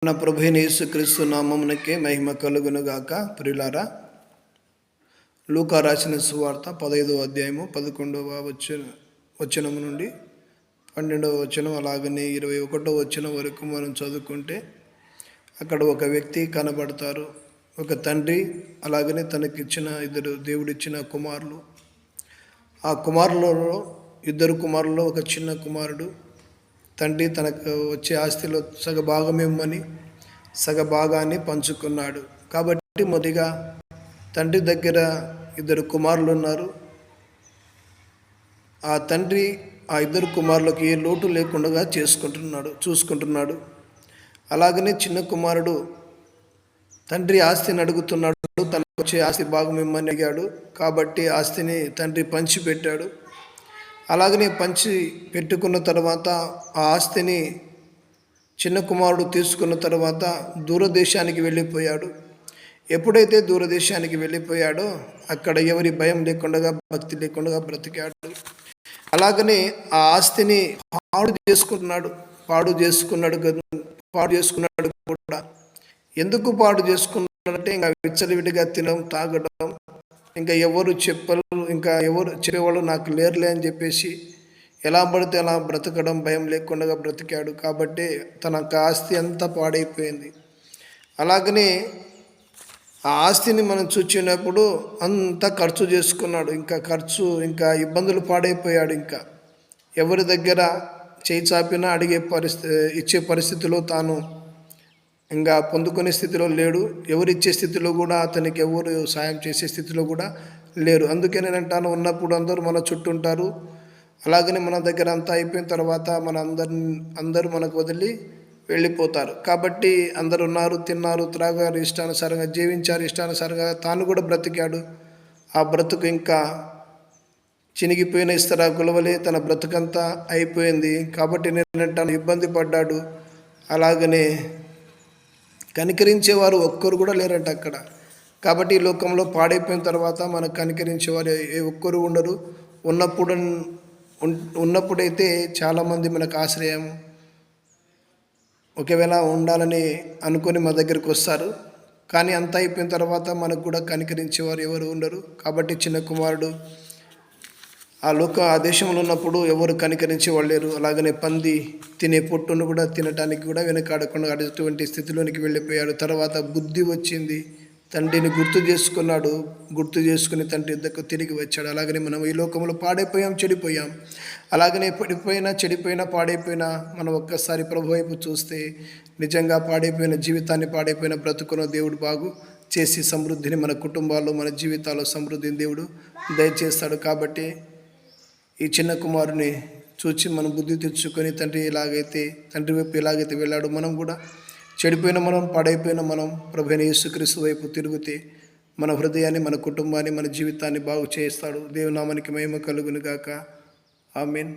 మన ప్రభువైన యేసుక్రీస్తు నామమునకే మహిమ కలుగునుగాక. ప్రియులారా, లూకా రాసిన సువార్త 15వ అధ్యాయము 11వ వచనము నుండి 12వ వచనం అలాగనే 21వ వచనం వరకు మనం చదువుకుంటే అక్కడ ఒక వ్యక్తి కనబడతారు. ఒక తండ్రి అలాగనే తనకిచ్చిన దేవుడిచ్చిన కుమారులు. ఆ కుమారులలో ఇద్దరు కుమారుల్లో ఒక చిన్న కుమారుడు తండ్రి తనకు వచ్చే ఆస్తిలో సగభాగమిమ్మని సగభాగాన్ని పంచుకున్నాడు. కాబట్టి మొదటిగా తండ్రి దగ్గర ఇద్దరు కుమారులు ఉన్నారు. ఆ తండ్రి ఆ ఇద్దరు కుమారులకు ఏ లోటు లేకుండా చూసుకుంటున్నాడు. అలాగనే చిన్న కుమారుడు తండ్రి ఆస్తిని అడుగుతున్నాడు. తనకు వచ్చే ఆస్తి భాగం ఇమ్మని అడిగాడు. కాబట్టి ఆస్తిని తండ్రి పంచిపెట్టాడు. అలాగనే పంచి పెట్టుకున్న తర్వాత ఆ ఆస్తిని చిన్న కుమారుడు తీసుకున్న తర్వాత దూరదేశానికి వెళ్ళిపోయాడు. ఎప్పుడైతే దూరదేశానికి వెళ్ళిపోయాడో అక్కడ ఎవరి భయం లేకుండా భక్తి లేకుండా బ్రతికాడు. అలాగనే ఆ ఆస్తిని పాడు చేసుకున్నాడు కూడా. ఎందుకు పాడు చేసుకున్నాడంటే ఇంకా విచ్చలవిడిగా తినడం, తాగడం, ఇంకా ఎవరు చెప్పేవాళ్ళు నాకు లేరులే అని చెప్పేసి ఎలా పడితే అలా బ్రతకడం, భయం లేకుండా బ్రతికాడు. కాబట్టి తన ఆస్తి అంతా పాడైపోయింది. అలాగనే ఆ ఆస్తిని మనం చూచినప్పుడు అంతా ఖర్చు చేసుకున్నాడు. ఇంకా ఇబ్బందులు పాడైపోయాడు. ఇంకా ఎవరి దగ్గర చేయి చాపినా ఇచ్చే పరిస్థితిలో తాను ఇంకా పొందుకునే స్థితిలో లేడు. ఎవరిచ్చే స్థితిలో కూడా అతనికి ఎవరు సాయం చేసే స్థితిలో కూడా లేరు. అందుకే నేను అంటాను, ఉన్నప్పుడు అందరూ మన చుట్టూ ఉంటారు. అలాగనే మన దగ్గర అంతా అయిపోయిన తర్వాత అందరూ మనకు వదిలి వెళ్ళిపోతారు. కాబట్టి అందరు ఉన్నారు, తిన్నారు, త్రాగారు, ఇష్టానుసారంగా జీవించారు, ఇష్టానుసారంగా తాను కూడా బ్రతికాడు. ఆ బ్రతుకు ఇంకా చినిగిపోయిన ఇస్తరా గులవలే తన బ్రతుకంతా అయిపోయింది. కాబట్టి నేను అంటాను, ఇబ్బంది పడ్డాడు. అలాగనే కనికరించేవారు ఒక్కరు కూడా లేరంట అక్కడ. కాబట్టి ఈ లోకంలో పాడైపోయిన తర్వాత మనకు కనికరించేవారు ఒక్కరు ఉండరు. ఉన్నప్పుడైతే చాలామంది మనకు ఆశ్రయం ఒకవేళ ఉండాలని అనుకొని మా దగ్గరికి వస్తారు. కానీ అంతా అయిపోయిన తర్వాత మనకు కూడా కనికరించేవారు ఎవరు ఉండరు. కాబట్టి చిన్న కుమారుడు ఆ దేశంలో ఉన్నప్పుడు ఎవరు కనికరించేవాళ్ళు లేరు. అలాగనే పంది తినే పొట్టును కూడా తినడానికి కూడా వెనకాడకుండా అటువంటి స్థితిలోనికి వెళ్ళిపోయాడు. తర్వాత బుద్ధి వచ్చింది, తండ్రిని గుర్తు చేసుకుని తండ్రి యుద్ధకు తిరిగి వచ్చాడు. అలాగనే మనం ఈ లోకంలో చెడిపోయాం. అలాగనే పాడైపోయినా మనం ఒక్కసారి ప్రభు వైపు చూస్తే నిజంగా పాడైపోయిన జీవితాన్ని, పాడైపోయిన బ్రతుకును దేవుడు బాగు చేసి సమృద్ధిని మన కుటుంబాల్లో, మన జీవితాల్లో సమృద్ధిని దేవుడు దయచేస్తాడు. కాబట్టి ఈ చిన్న కుమారుని చూచి మనం బుద్ధి తెచ్చుకొని తండ్రి వైపు ఎలాగైతే వెళ్ళాడు, మనం కూడా పాడైపోయిన మనం ప్రభువైన యేసుక్రీస్తు వైపు తిరిగితే మన హృదయాన్ని, మన కుటుంబాన్ని, మన జీవితాన్ని బాగు చేస్తాడు. దేవుని నామానికి మహిమ కలుగును గాక. ఆమేన్.